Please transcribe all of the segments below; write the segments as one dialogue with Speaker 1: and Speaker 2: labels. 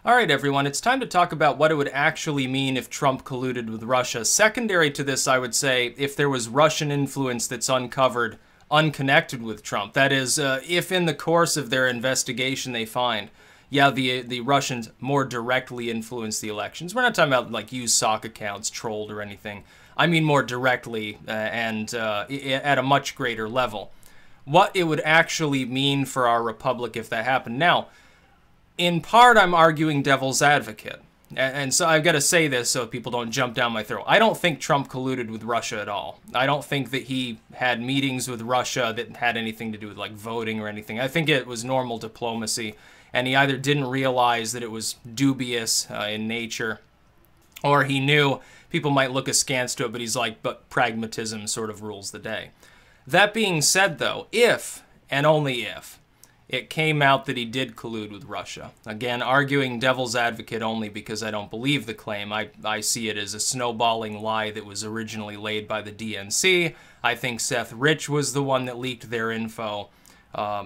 Speaker 1: All right, everyone, it's time to talk about what it would actually mean if Trump colluded with Russia. Secondary to this, I would say, if there was Russian influence that's uncovered, unconnected with Trump. That is, if in the course of their investigation they find, yeah, the Russians more directly influenced the elections. We're not talking about, like, used sock accounts, trolled or anything. I mean more directly and at a much greater level. What it would actually mean for our republic if that happened. Now, in part, I'm arguing devil's advocate. And so I've got to say this so people don't jump down my throat. I don't think Trump colluded with Russia at all. I don't think that he had meetings with Russia that had anything to do with, like, voting or anything. I think it was normal diplomacy, and he either didn't realize that it was dubious in nature, or he knew people might look askance to it, but he's like, but pragmatism sort of rules the day. That being said, though, if, and only if, it came out that he did collude with Russia. Again, arguing devil's advocate only because I don't believe the claim. I see it as a snowballing lie that was originally laid by the DNC. I think Seth Rich was the one that leaked their info.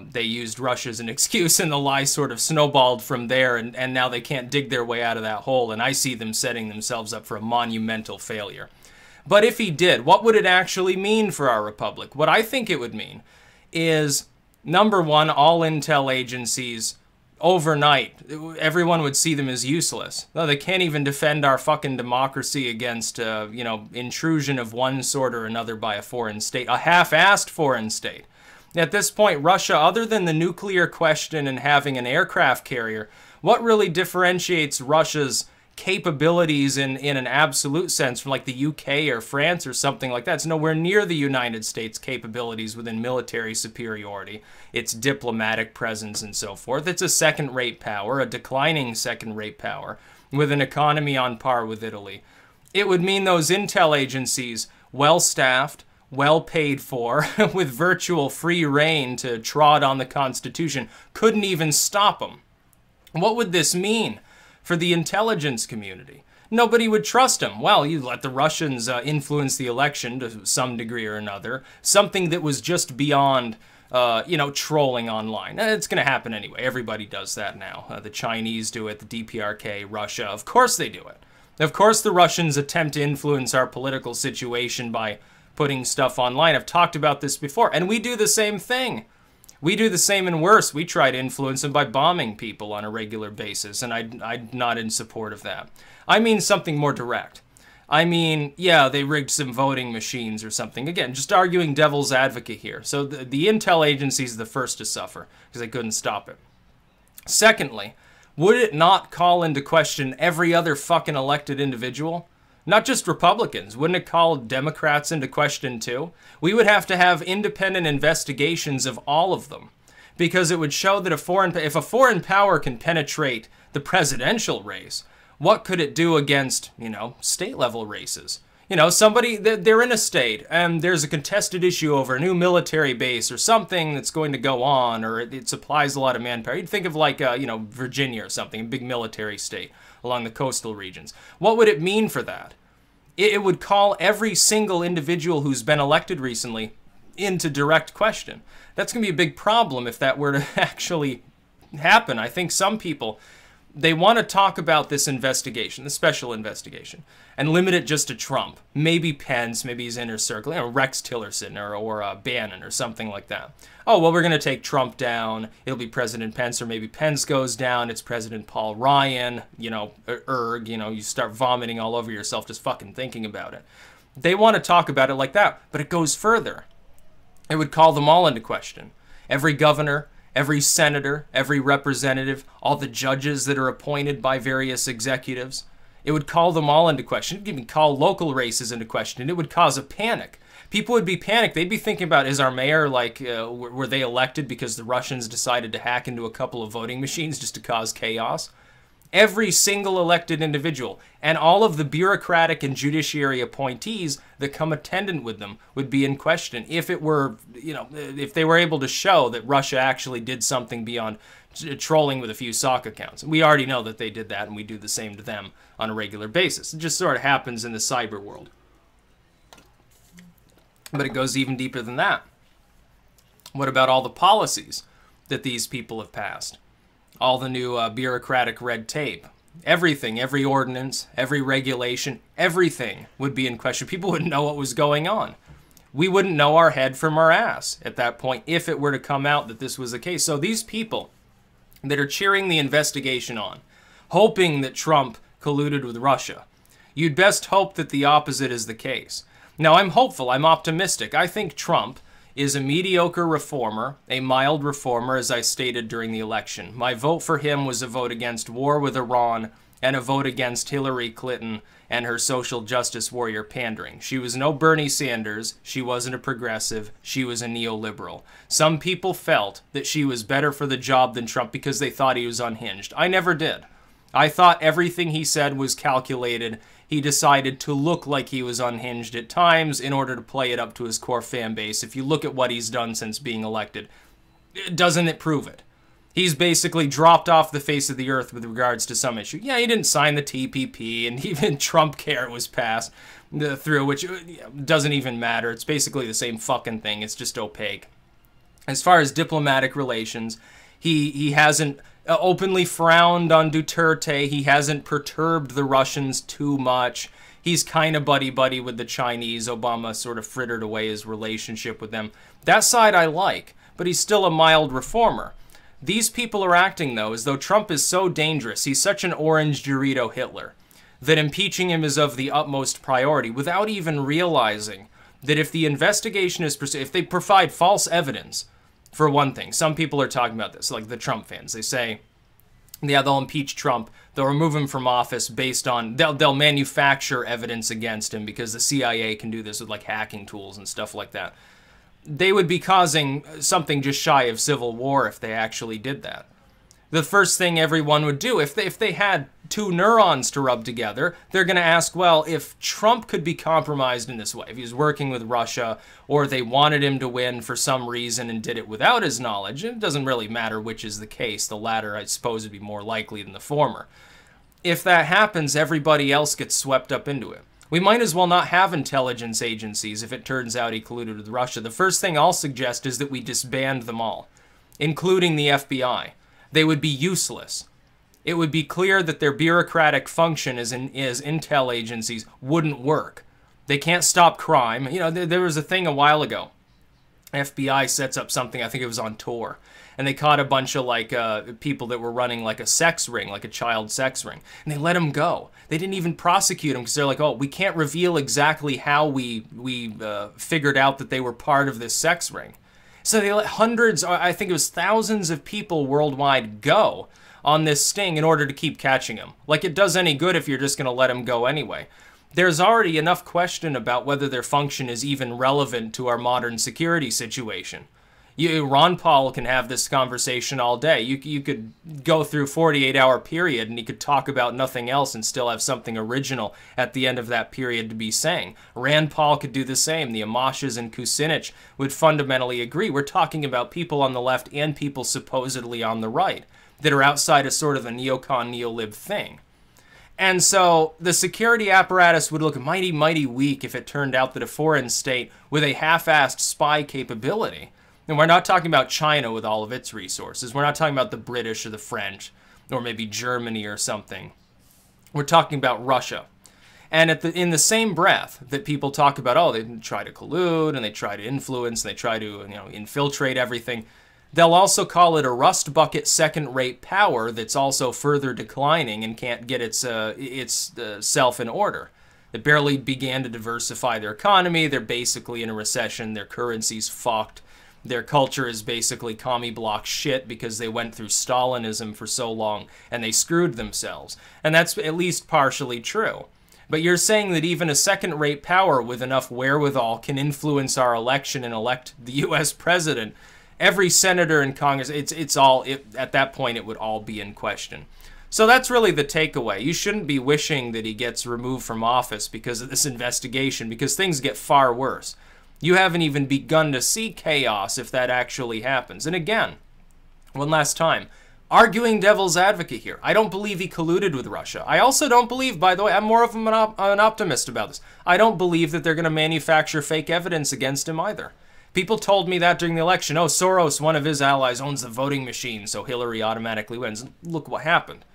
Speaker 1: They used Russia as an excuse, and the lie sort of snowballed from there, and now they can't dig their way out of that hole, and I see them setting themselves up for a monumental failure. But if he did, what would it actually mean for our republic? What I think it would mean is, number one, all intel agencies, overnight, everyone would see them as useless. No, they can't even defend our fucking democracy against, intrusion of one sort or another by a foreign state, a half-assed foreign state. At this point, Russia, other than the nuclear question and having an aircraft carrier, what really differentiates Russia's capabilities in an absolute sense from, like, the UK or France or something like that? It's nowhere near the United States' capabilities within military superiority, its diplomatic presence and so forth. It's a second-rate power, a declining second-rate power, with an economy on par with Italy. It would mean those intel agencies, well-staffed, well paid for, with virtual free reign to trot on the Constitution, couldn't even stop them. What would this mean for the intelligence community? Nobody would trust him. Well, you let the Russians influence the election to some degree or another, something that was just beyond, trolling online. It's going to happen anyway. Everybody does that now. The Chinese do it, the DPRK, Russia. Of course they do it. Of course the Russians attempt to influence our political situation by putting stuff online. I've talked about this before, and we do the same thing. We do the same and worse. We try to influence them by bombing people on a regular basis, and I'm not in support of that. I mean something more direct. I mean, yeah, they rigged some voting machines or something. Again, just arguing devil's advocate here. So the intel agencies are the first to suffer because they couldn't stop it. Secondly, would it not call into question every other fucking elected individual? Not just Republicans. Wouldn't it call Democrats into question too? We would have to have independent investigations of all of them, because it would show that if a foreign power can penetrate the presidential race, what could it do against, state-level races? They're in a state, and there's a contested issue over a new military base or something that's going to go on, or it supplies a lot of manpower. You'd think of, like, Virginia or something, a big military state along the coastal regions. What would it mean for that? It would call every single individual who's been elected recently into direct question. That's going to be a big problem if that were to actually happen. I think some people, they want to talk about this investigation, the special investigation, and limit it just to Trump. Maybe Pence, maybe his inner circle, Rex Tillerson or Bannon or something like that. Oh, well, we're going to take Trump down. It'll be President Pence, or maybe Pence goes down. It's President Paul Ryan, you start vomiting all over yourself just fucking thinking about it. They want to talk about it like that, but it goes further. It would call them all into question. Every governor, every senator, every representative, all the judges that are appointed by various executives. It would call them all into question. It would even call local races into question, and it would cause a panic. People would be panicked. They'd be thinking about, is our mayor, were they elected because the Russians decided to hack into a couple of voting machines just to cause chaos? Every single elected individual and all of the bureaucratic and judiciary appointees that come attendant with them would be in question if it were, if they were able to show that Russia actually did something beyond trolling with a few sock accounts. We already know that they did that, and we do the same to them on a regular basis. It just sort of happens in the cyber world. But it goes even deeper than that. What about all the policies that these people have passed? all the new bureaucratic red tape. Everything, every ordinance, every regulation, everything would be in question. People wouldn't know what was going on. We wouldn't know our head from our ass at that point if it were to come out that this was the case. So these people that are cheering the investigation on, hoping that Trump colluded with Russia, you'd best hope that the opposite is the case. Now, I'm hopeful, I'm optimistic. I think Trump is a mediocre reformer, a mild reformer, as I stated during the election. My vote for him was a vote against war with Iran and a vote against Hillary Clinton and her social justice warrior pandering. She was no Bernie Sanders. She wasn't a progressive. She was a neoliberal. Some people felt that she was better for the job than Trump because they thought he was unhinged. I never did. I thought everything he said was calculated. He decided to look like he was unhinged at times in order to play it up to his core fan base. If you look at what he's done since being elected, doesn't it prove it? He's basically dropped off the face of the earth with regards to some issue. Yeah, he didn't sign the TPP, and even Trump Care was passed through, which doesn't even matter. It's basically the same fucking thing. It's just opaque. As far as diplomatic relations, he hasn't openly frowned on Duterte. He hasn't perturbed the Russians too much. He's kind of buddy-buddy with the Chinese. Obama sort of frittered away his relationship with them. That side I like, but he's still a mild reformer. These people are acting, though, as though Trump is so dangerous, he's such an orange Dorito Hitler, that impeaching him is of the utmost priority, without even realizing that if the investigation is if they provide false evidence, for one thing, some people are talking about this, like the Trump fans. They say, yeah, they'll impeach Trump, they'll remove him from office based on, they'll manufacture evidence against him because the CIA can do this with like hacking tools and stuff like that. They would be causing something just shy of civil war if they actually did that. The first thing everyone would do, if they had two neurons to rub together, they're going to ask, well, if Trump could be compromised in this way, if he was working with Russia, or they wanted him to win for some reason and did it without his knowledge, it doesn't really matter which is the case. The latter, I suppose, would be more likely than the former. If that happens, everybody else gets swept up into it. We might as well not have intelligence agencies if it turns out he colluded with Russia. The first thing I'll suggest is that we disband them all, including the FBI. They would be useless. It would be clear that their bureaucratic function as intel agencies wouldn't work. They can't stop crime. You know, there was a thing a while ago. FBI sets up something, I think it was on tour, and they caught a bunch of like people that were running like a sex ring, like a child sex ring, and they let them go. They didn't even prosecute them because they're like, oh, we can't reveal exactly how we figured out that they were part of this sex ring. So they let hundreds, or I think it was thousands of people worldwide go on this sting in order to keep catching them. Like it does any good if you're just going to let them go anyway. There's already enough question about whether their function is even relevant to our modern security situation. Ron Paul can have this conversation all day. You could go through a 48-hour period and he could talk about nothing else and still have something original at the end of that period to be saying. Rand Paul could do the same. The Amashas and Kucinich would fundamentally agree. We're talking about people on the left and people supposedly on the right that are outside of sort of a neocon, neolib thing. And so the security apparatus would look mighty, mighty weak if it turned out that a foreign state with a half-assed spy capability, and we're not talking about China with all of its resources, we're not talking about the British or the French, or maybe Germany or something. We're talking about Russia. And in the same breath that people talk about, oh, they try to collude, and they try to influence, and they try to infiltrate everything, they'll also call it a rust bucket second-rate power that's also further declining and can't get its self in order. It barely began to diversify their economy. They're basically in a recession. Their currency's fucked. Their culture is basically commie block shit because they went through Stalinism for so long and they screwed themselves. And that's at least partially true. But you're saying that even a second-rate power with enough wherewithal can influence our election and elect the U.S. president. Every senator in Congress, at that point, it would all be in question. So that's really the takeaway. You shouldn't be wishing that he gets removed from office because of this investigation, because things get far worse. You haven't even begun to see chaos if that actually happens. And again, one last time, arguing devil's advocate here. I don't believe he colluded with Russia. I also don't believe, by the way, I'm more of an optimist about this. I don't believe that they're going to manufacture fake evidence against him either. People told me that during the election. Oh, Soros, one of his allies, owns the voting machine, so Hillary automatically wins. Look what happened.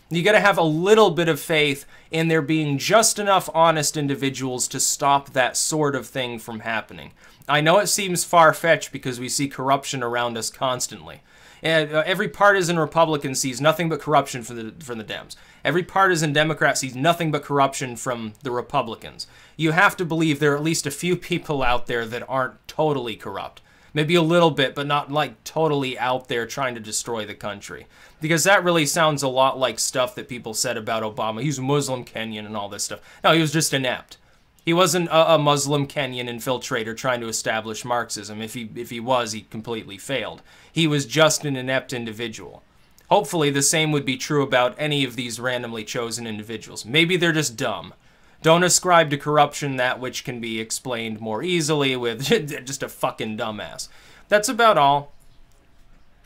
Speaker 1: You got to have a little bit of faith in there being just enough honest individuals to stop that sort of thing from happening. I know it seems far-fetched because we see corruption around us constantly. Every partisan Republican sees nothing but corruption from the Dems. Every partisan Democrat sees nothing but corruption from the Republicans. You have to believe there are at least a few people out there that aren't totally corrupt. Maybe a little bit, but not like totally out there trying to destroy the country. Because that really sounds a lot like stuff that people said about Obama. He's Muslim Kenyan and all this stuff. No, he was just inept. He wasn't a Muslim Kenyan infiltrator trying to establish Marxism. If he was, he completely failed. He was just an inept individual. Hopefully the same would be true about any of these randomly chosen individuals. Maybe they're just dumb. Don't ascribe to corruption that which can be explained more easily with just a fucking dumbass. That's about all.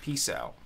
Speaker 1: Peace out.